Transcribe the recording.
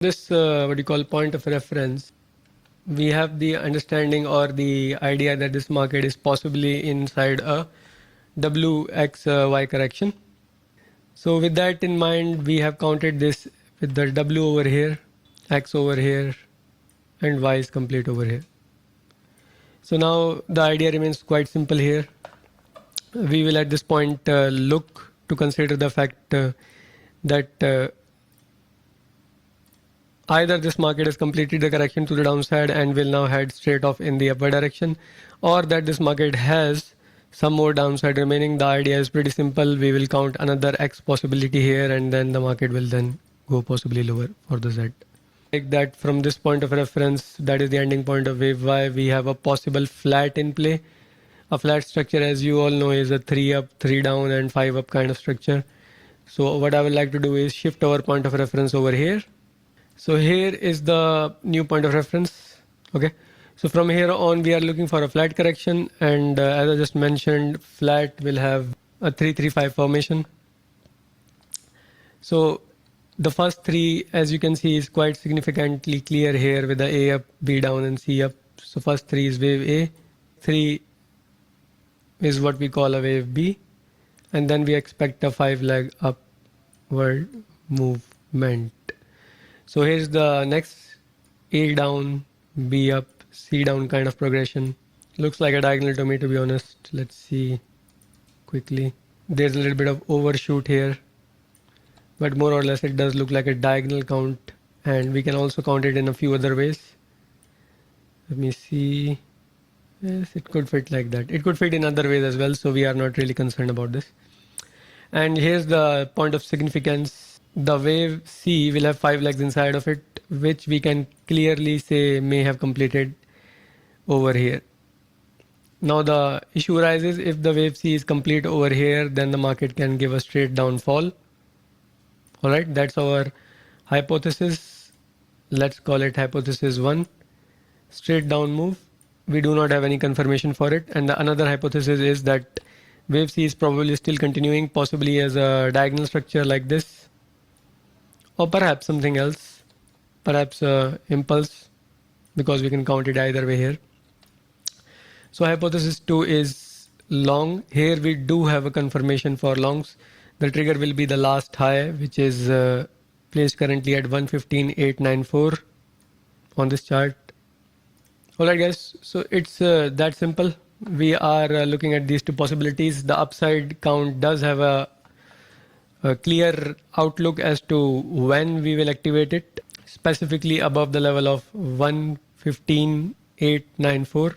This what you call point of reference, we have the understanding or the idea that this market is possibly inside a WXY correction. So with that in mind, we have counted this with the W over here, X over here, and Y is complete over here. So now the idea remains quite simple here. We will at this point look to consider the fact that either this market has completed the correction to the downside and will now head straight off in the upward direction, or that this market has some more downside remaining. The idea is pretty simple. We will count another X possibility here, and then the market will then go possibly lower for the Z. Like that, from this point of reference, that is the ending point of wave Y, we have a possible flat in play. A flat structure, as you all know, is a 3 up, 3 down, and 5 up kind of structure. So what I would like to do is shift our point of reference over here. So here is the new point of reference. Okay. So from here on, we are looking for a flat correction. And as I just mentioned, flat will have a 3-3-5 formation. So the first three, as you can see, is quite significantly clear here with the A up, B down, and C up. So first three is wave A. 3 is what we call a wave B. And then we expect a 5-leg upward movement. So here's the next A down, B up, C down kind of progression. Looks like a diagonal to me, to be honest. Let's see quickly. There's a little bit of overshoot here, but more or less it does look like a diagonal count, and we can also count it in a few other ways. Let me see. Yes, it could fit like that. It could fit in other ways as well, so we are not really concerned about this. And here's the point of significance. The wave C will have 5 legs inside of it, which we can clearly say may have completed over here. Now the issue arises, if the wave C is complete over here, then the market can give a straight downfall. Alright, that's our hypothesis. Let's call it hypothesis 1. Straight down move. We do not have any confirmation for it. And the another hypothesis is that wave C is probably still continuing, possibly as a diagonal structure like this. Or perhaps something else, perhaps impulse, because we can count it either way here. So hypothesis 2 is long. Here we do have a confirmation for longs. The trigger will be the last high, which is placed currently at 115.894 on this chart. Alright guys, so it's that simple. We are looking at these two possibilities. The upside count does have a clear outlook as to when we will activate it, specifically above the level of 115.894.